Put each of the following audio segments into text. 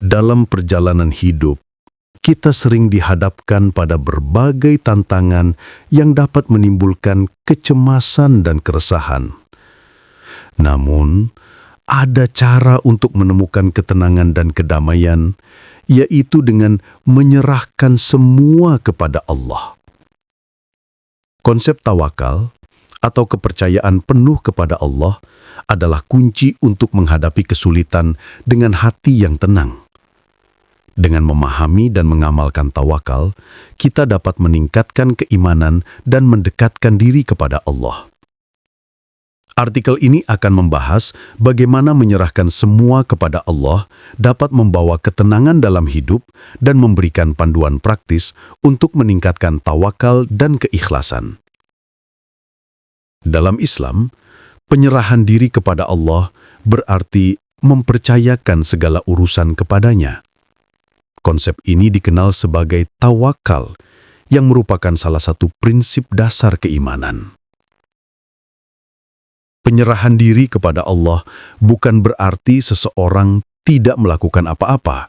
Dalam perjalanan hidup, kita sering dihadapkan pada berbagai tantangan yang dapat menimbulkan kecemasan dan keresahan. Namun, ada cara untuk menemukan ketenangan dan kedamaian, yaitu dengan menyerahkan semua kepada Allah. Konsep tawakal atau kepercayaan penuh kepada Allah adalah kunci untuk menghadapi kesulitan dengan hati yang tenang. Dengan memahami dan mengamalkan tawakal, kita dapat meningkatkan keimanan dan mendekatkan diri kepada Allah. Artikel ini akan membahas bagaimana menyerahkan semua kepada Allah dapat membawa ketenangan dalam hidup dan memberikan panduan praktis untuk meningkatkan tawakal dan keikhlasan. Dalam Islam, penyerahan diri kepada Allah berarti mempercayakan segala urusan kepadanya. Konsep ini dikenal sebagai tawakal, yang merupakan salah satu prinsip dasar keimanan. Penyerahan diri kepada Allah bukan berarti seseorang tidak melakukan apa-apa.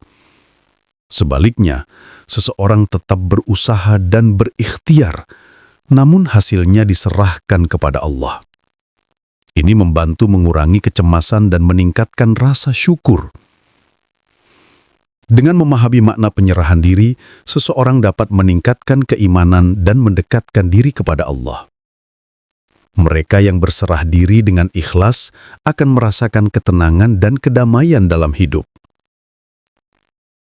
Sebaliknya, seseorang tetap berusaha dan berikhtiar, namun hasilnya diserahkan kepada Allah. Ini membantu mengurangi kecemasan dan meningkatkan rasa syukur. Dengan memahami makna penyerahan diri, seseorang dapat meningkatkan keimanan dan mendekatkan diri kepada Allah. Mereka yang berserah diri dengan ikhlas akan merasakan ketenangan dan kedamaian dalam hidup.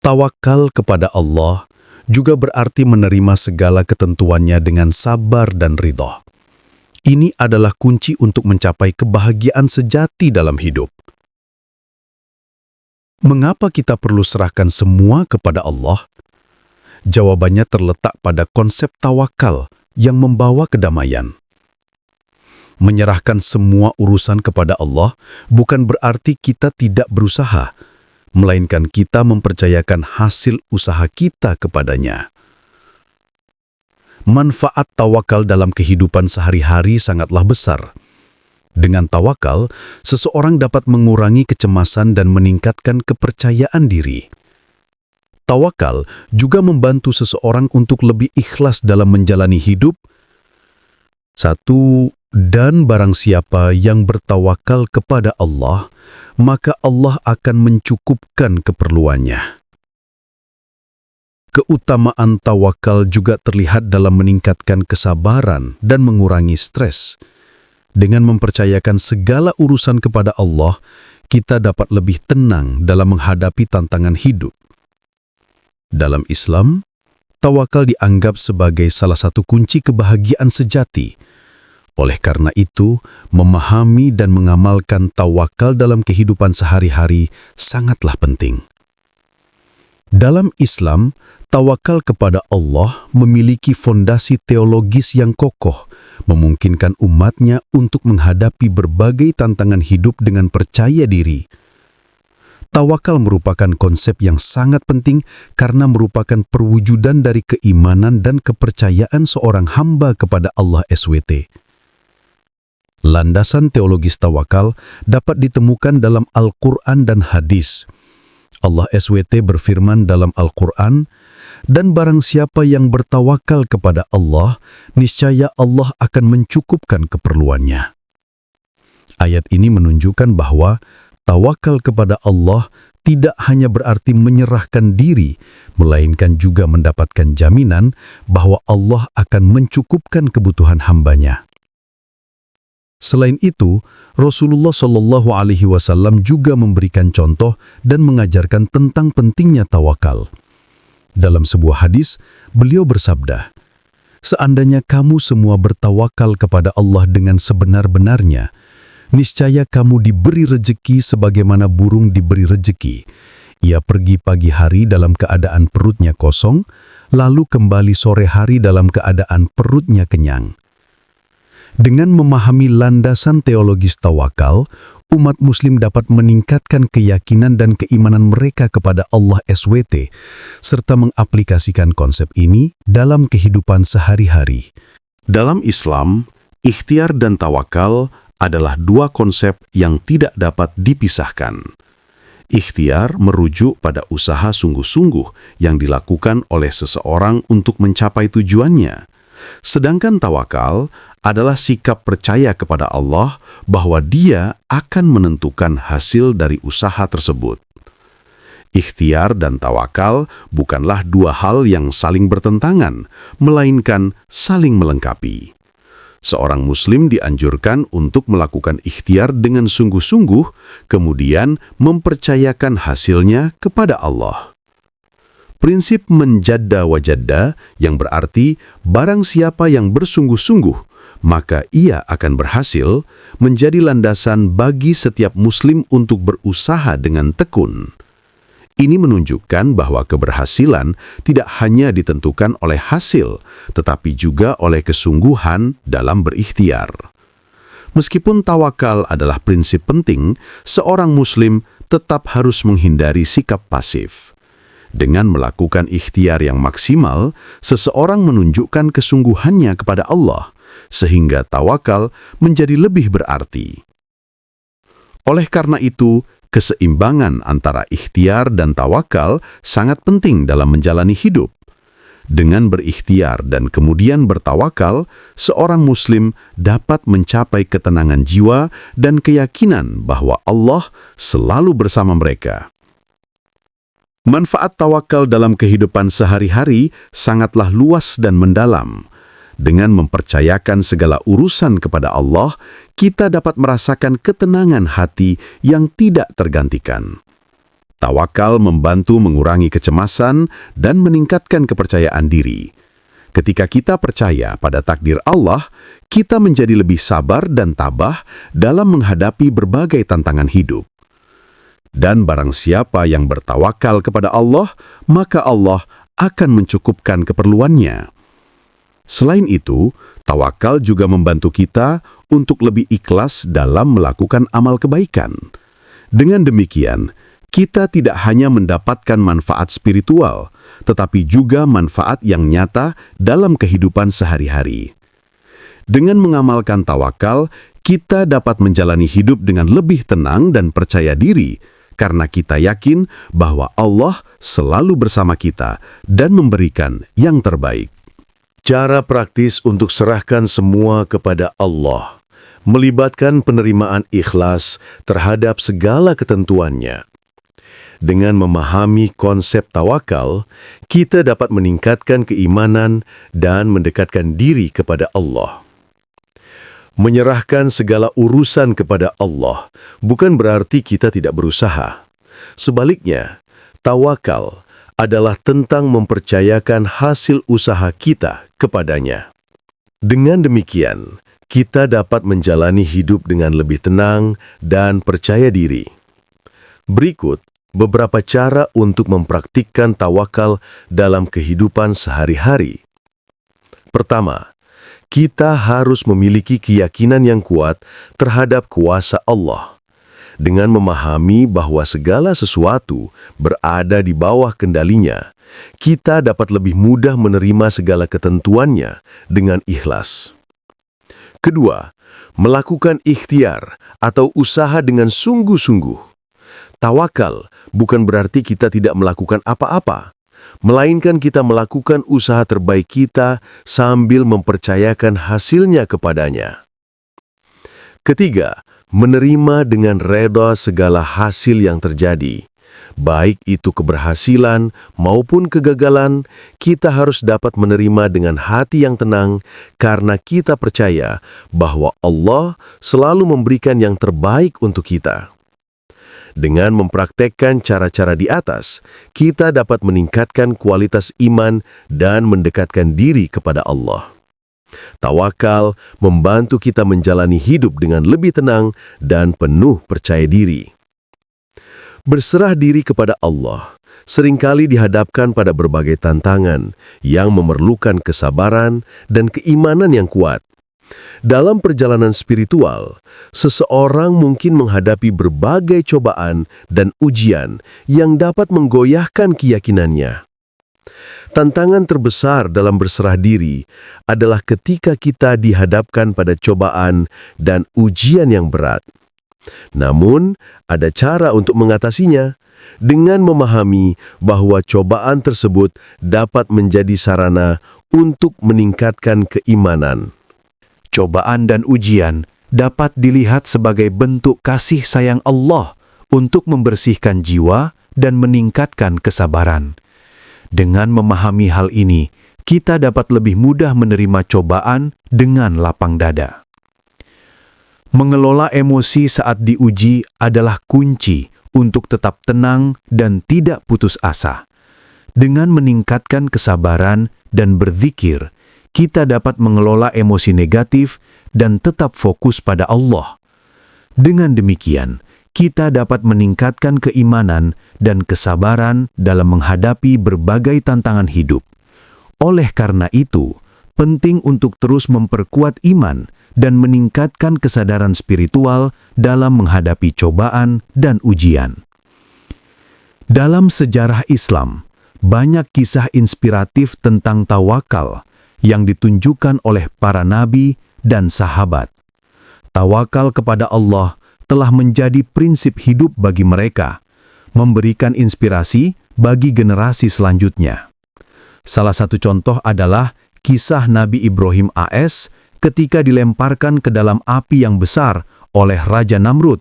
Tawakal kepada Allah juga berarti menerima segala ketentuannya dengan sabar dan ridha. Ini adalah kunci untuk mencapai kebahagiaan sejati dalam hidup. Mengapa kita perlu serahkan semua kepada Allah? Jawabannya terletak pada konsep tawakal yang membawa kedamaian. Menyerahkan semua urusan kepada Allah bukan berarti kita tidak berusaha, melainkan kita mempercayakan hasil usaha kita kepadanya. Manfaat tawakal dalam kehidupan sehari-hari sangatlah besar. Dengan tawakal, seseorang dapat mengurangi kecemasan dan meningkatkan kepercayaan diri. Tawakal juga membantu seseorang untuk lebih ikhlas dalam menjalani hidup. 1. Dan barang siapa yang bertawakal kepada Allah, maka Allah akan mencukupkan keperluannya. Keutamaan tawakal juga terlihat dalam meningkatkan kesabaran dan mengurangi stres. Dengan mempercayakan segala urusan kepada Allah, kita dapat lebih tenang dalam menghadapi tantangan hidup. Dalam Islam, tawakal dianggap sebagai salah satu kunci kebahagiaan sejati. Oleh karena itu, memahami dan mengamalkan tawakal dalam kehidupan sehari-hari sangatlah penting. Dalam Islam, tawakal kepada Allah memiliki fondasi teologis yang kokoh, memungkinkan umatnya untuk menghadapi berbagai tantangan hidup dengan percaya diri. Tawakal merupakan konsep yang sangat penting karena merupakan perwujudan dari keimanan dan kepercayaan seorang hamba kepada Allah SWT. Landasan teologis tawakal dapat ditemukan dalam Al-Quran dan hadis. Allah SWT berfirman dalam Al-Quran, "Dan barang siapa yang bertawakal kepada Allah, niscaya Allah akan mencukupkan keperluannya." Ayat ini menunjukkan bahwa tawakal kepada Allah tidak hanya berarti menyerahkan diri, melainkan juga mendapatkan jaminan bahwa Allah akan mencukupkan kebutuhan hambanya. Selain itu, Rasulullah SAW juga memberikan contoh dan mengajarkan tentang pentingnya tawakal. Dalam sebuah hadis, beliau bersabda, "Seandainya kamu semua bertawakal kepada Allah dengan sebenar-benarnya, niscaya kamu diberi rejeki sebagaimana burung diberi rejeki. Ia pergi pagi hari dalam keadaan perutnya kosong, lalu kembali sore hari dalam keadaan perutnya kenyang." Dengan memahami landasan teologis tawakal, umat muslim dapat meningkatkan keyakinan dan keimanan mereka kepada Allah SWT, serta mengaplikasikan konsep ini dalam kehidupan sehari-hari. Dalam Islam, ikhtiar dan tawakal adalah dua konsep yang tidak dapat dipisahkan. Ikhtiar merujuk pada usaha sungguh-sungguh yang dilakukan oleh seseorang untuk mencapai tujuannya. Sedangkan tawakal adalah sikap percaya kepada Allah bahwa Dia akan menentukan hasil dari usaha tersebut. Ikhtiar dan tawakal bukanlah dua hal yang saling bertentangan, melainkan saling melengkapi. Seorang muslim dianjurkan untuk melakukan ikhtiar dengan sungguh-sungguh, kemudian mempercayakan hasilnya kepada Allah. Prinsip menjadda wajadda yang berarti barang siapa yang bersungguh-sungguh, maka ia akan berhasil, menjadi landasan bagi setiap muslim untuk berusaha dengan tekun. Ini menunjukkan bahwa keberhasilan tidak hanya ditentukan oleh hasil, tetapi juga oleh kesungguhan dalam berikhtiar. Meskipun tawakal adalah prinsip penting, seorang muslim tetap harus menghindari sikap pasif. Dengan melakukan ikhtiar yang maksimal, seseorang menunjukkan kesungguhannya kepada Allah, sehingga tawakal menjadi lebih berarti. Oleh karena itu, keseimbangan antara ikhtiar dan tawakal sangat penting dalam menjalani hidup. Dengan berikhtiar dan kemudian bertawakal, seorang muslim dapat mencapai ketenangan jiwa dan keyakinan bahwa Allah selalu bersama mereka. Manfaat tawakal dalam kehidupan sehari-hari sangatlah luas dan mendalam. Dengan mempercayakan segala urusan kepada Allah, kita dapat merasakan ketenangan hati yang tidak tergantikan. Tawakal membantu mengurangi kecemasan dan meningkatkan kepercayaan diri. Ketika kita percaya pada takdir Allah, kita menjadi lebih sabar dan tabah dalam menghadapi berbagai tantangan hidup. Dan barang siapa yang bertawakal kepada Allah, maka Allah akan mencukupkan keperluannya. Selain itu, tawakal juga membantu kita untuk lebih ikhlas dalam melakukan amal kebaikan. Dengan demikian, kita tidak hanya mendapatkan manfaat spiritual, tetapi juga manfaat yang nyata dalam kehidupan sehari-hari. Dengan mengamalkan tawakal, kita dapat menjalani hidup dengan lebih tenang dan percaya diri, karena kita yakin bahwa Allah selalu bersama kita dan memberikan yang terbaik. Cara praktis untuk serahkan semua kepada Allah melibatkan penerimaan ikhlas terhadap segala ketentuannya. Dengan memahami konsep tawakal, kita dapat meningkatkan keimanan dan mendekatkan diri kepada Allah. Menyerahkan segala urusan kepada Allah bukan berarti kita tidak berusaha. Sebaliknya, tawakal adalah tentang mempercayakan hasil usaha kita kepadanya. Dengan demikian, kita dapat menjalani hidup dengan lebih tenang dan percaya diri. Berikut beberapa cara untuk mempraktikkan tawakal dalam kehidupan sehari-hari. Pertama, kita harus memiliki keyakinan yang kuat terhadap kuasa Allah. Dengan memahami bahwa segala sesuatu berada di bawah kendalinya, kita dapat lebih mudah menerima segala ketentuannya dengan ikhlas. Kedua, melakukan ikhtiar atau usaha dengan sungguh-sungguh. Tawakal bukan berarti kita tidak melakukan apa-apa, melainkan kita melakukan usaha terbaik kita sambil mempercayakan hasilnya kepadanya. Ketiga, menerima dengan reda segala hasil yang terjadi. Baik itu keberhasilan maupun kegagalan, kita harus dapat menerima dengan hati yang tenang karena kita percaya bahwa Allah selalu memberikan yang terbaik untuk kita. Dengan mempraktekkan cara-cara di atas, kita dapat meningkatkan kualitas iman dan mendekatkan diri kepada Allah. Tawakal membantu kita menjalani hidup dengan lebih tenang dan penuh percaya diri. Berserah diri kepada Allah seringkali dihadapkan pada berbagai tantangan yang memerlukan kesabaran dan keimanan yang kuat. Dalam perjalanan spiritual, seseorang mungkin menghadapi berbagai cobaan dan ujian yang dapat menggoyahkan keyakinannya. Tantangan terbesar dalam berserah diri adalah ketika kita dihadapkan pada cobaan dan ujian yang berat. Namun, ada cara untuk mengatasinya dengan memahami bahwa cobaan tersebut dapat menjadi sarana untuk meningkatkan keimanan. Cobaan dan ujian dapat dilihat sebagai bentuk kasih sayang Allah untuk membersihkan jiwa dan meningkatkan kesabaran. Dengan memahami hal ini, kita dapat lebih mudah menerima cobaan dengan lapang dada. Mengelola emosi saat diuji adalah kunci untuk tetap tenang dan tidak putus asa. Dengan meningkatkan kesabaran dan berzikir, kita dapat mengelola emosi negatif dan tetap fokus pada Allah. Dengan demikian, kita dapat meningkatkan keimanan dan kesabaran dalam menghadapi berbagai tantangan hidup. Oleh karena itu, penting untuk terus memperkuat iman dan meningkatkan kesadaran spiritual dalam menghadapi cobaan dan ujian. Dalam sejarah Islam, banyak kisah inspiratif tentang tawakal yang ditunjukkan oleh para nabi dan sahabat. Tawakal kepada Allah telah menjadi prinsip hidup bagi mereka, memberikan inspirasi bagi generasi selanjutnya. Salah satu contoh adalah kisah Nabi Ibrahim AS ketika dilemparkan ke dalam api yang besar oleh Raja Namrud.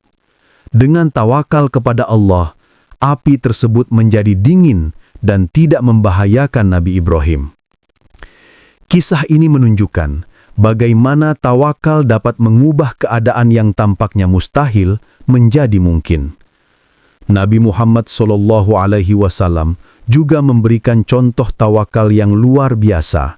Dengan tawakal kepada Allah, api tersebut menjadi dingin dan tidak membahayakan Nabi Ibrahim. Kisah ini menunjukkan bagaimana tawakal dapat mengubah keadaan yang tampaknya mustahil menjadi mungkin. Nabi Muhammad SAW juga memberikan contoh tawakal yang luar biasa.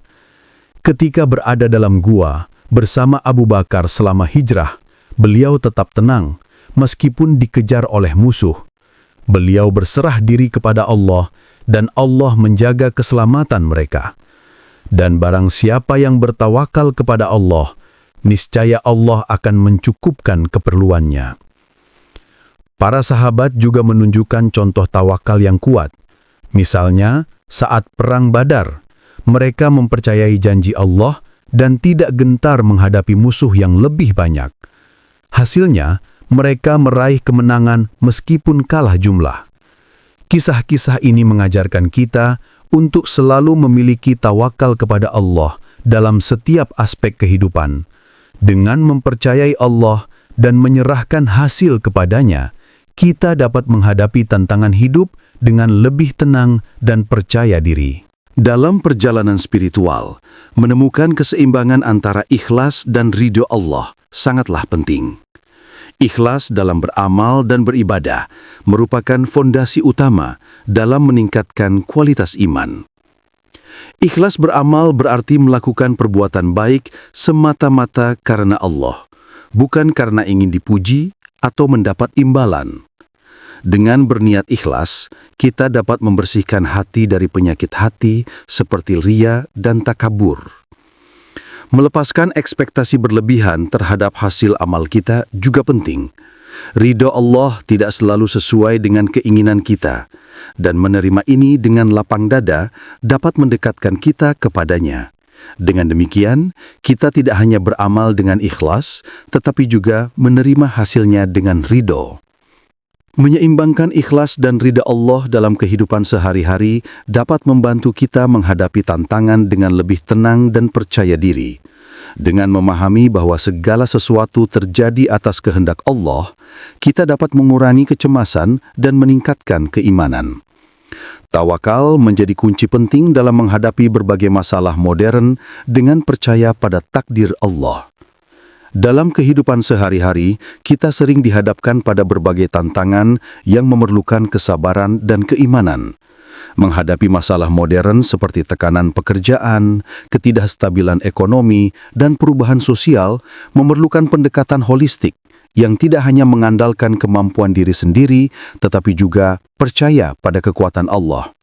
Ketika berada dalam gua bersama Abu Bakar selama hijrah, beliau tetap tenang meskipun dikejar oleh musuh. Beliau berserah diri kepada Allah dan Allah menjaga keselamatan mereka. Dan barang siapa yang bertawakal kepada Allah, niscaya Allah akan mencukupkan keperluannya. Para sahabat juga menunjukkan contoh tawakal yang kuat. Misalnya, saat Perang Badar, mereka mempercayai janji Allah dan tidak gentar menghadapi musuh yang lebih banyak. Hasilnya, mereka meraih kemenangan meskipun kalah jumlah. Kisah-kisah ini mengajarkan kita untuk selalu memiliki tawakal kepada Allah dalam setiap aspek kehidupan. Dengan mempercayai Allah dan menyerahkan hasil kepadanya, kita dapat menghadapi tantangan hidup dengan lebih tenang dan percaya diri. Dalam perjalanan spiritual, menemukan keseimbangan antara ikhlas dan ridho Allah sangatlah penting. Ikhlas dalam beramal dan beribadah merupakan fondasi utama dalam meningkatkan kualitas iman. Ikhlas beramal berarti melakukan perbuatan baik semata-mata karena Allah, bukan karena ingin dipuji atau mendapat imbalan. Dengan berniat ikhlas, kita dapat membersihkan hati dari penyakit hati seperti riya dan takabur. Melepaskan ekspektasi berlebihan terhadap hasil amal kita juga penting. Ridho Allah tidak selalu sesuai dengan keinginan kita, dan menerima ini dengan lapang dada dapat mendekatkan kita kepadanya. Dengan demikian, kita tidak hanya beramal dengan ikhlas, tetapi juga menerima hasilnya dengan ridho. Menyeimbangkan ikhlas dan ridha Allah dalam kehidupan sehari-hari dapat membantu kita menghadapi tantangan dengan lebih tenang dan percaya diri. Dengan memahami bahwa segala sesuatu terjadi atas kehendak Allah, kita dapat mengurangi kecemasan dan meningkatkan keimanan. Tawakal menjadi kunci penting dalam menghadapi berbagai masalah modern dengan percaya pada takdir Allah. Dalam kehidupan sehari-hari, kita sering dihadapkan pada berbagai tantangan yang memerlukan kesabaran dan keimanan. Menghadapi masalah modern seperti tekanan pekerjaan, ketidakstabilan ekonomi, dan perubahan sosial memerlukan pendekatan holistik yang tidak hanya mengandalkan kemampuan diri sendiri, tetapi juga percaya pada kekuatan Allah.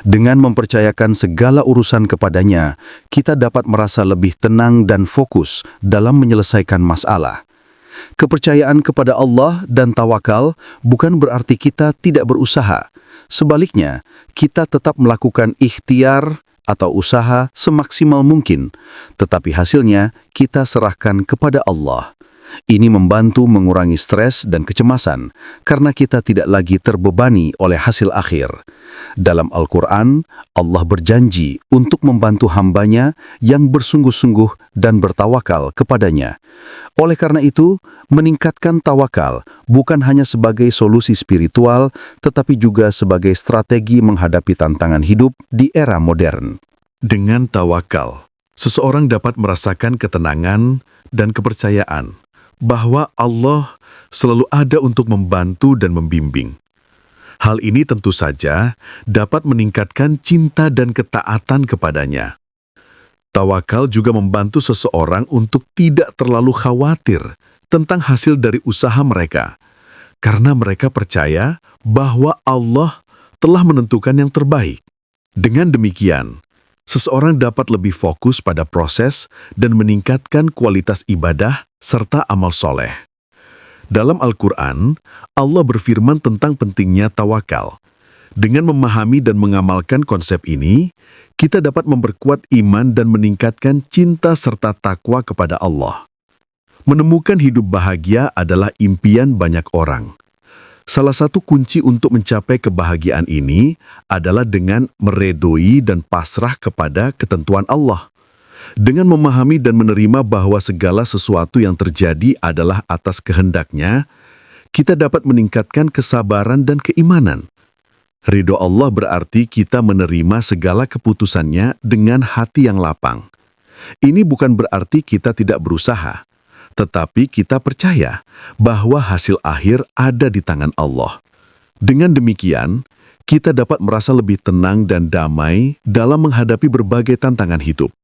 Dengan mempercayakan segala urusan kepadanya, kita dapat merasa lebih tenang dan fokus dalam menyelesaikan masalah. Kepercayaan kepada Allah dan tawakal bukan berarti kita tidak berusaha. Sebaliknya, kita tetap melakukan ikhtiar atau usaha semaksimal mungkin, tetapi hasilnya kita serahkan kepada Allah. Ini membantu mengurangi stres dan kecemasan karena kita tidak lagi terbebani oleh hasil akhir. Dalam Al-Quran, Allah berjanji untuk membantu hambanya yang bersungguh-sungguh dan bertawakal kepadanya. Oleh karena itu, meningkatkan tawakal bukan hanya sebagai solusi spiritual, tetapi juga sebagai strategi menghadapi tantangan hidup di era modern. Dengan tawakal, seseorang dapat merasakan ketenangan dan kepercayaan bahwa Allah selalu ada untuk membantu dan membimbing. Hal ini tentu saja dapat meningkatkan cinta dan ketaatan kepadanya. Tawakal juga membantu seseorang untuk tidak terlalu khawatir tentang hasil dari usaha mereka, karena mereka percaya bahwa Allah telah menentukan yang terbaik. Dengan demikian, seseorang dapat lebih fokus pada proses dan meningkatkan kualitas ibadah serta amal soleh. Dalam Al-Quran, Allah berfirman tentang pentingnya tawakal. Dengan memahami dan mengamalkan konsep ini, kita dapat memperkuat iman dan meningkatkan cinta serta takwa kepada Allah. Menemukan hidup bahagia adalah impian banyak orang. Salah satu kunci untuk mencapai kebahagiaan ini adalah dengan meredoi dan pasrah kepada ketentuan Allah. Dengan memahami dan menerima bahwa segala sesuatu yang terjadi adalah atas kehendaknya, kita dapat meningkatkan kesabaran dan keimanan. Ridho Allah berarti kita menerima segala keputusannya dengan hati yang lapang. Ini bukan berarti kita tidak berusaha, tetapi kita percaya bahwa hasil akhir ada di tangan Allah. Dengan demikian, kita dapat merasa lebih tenang dan damai dalam menghadapi berbagai tantangan hidup.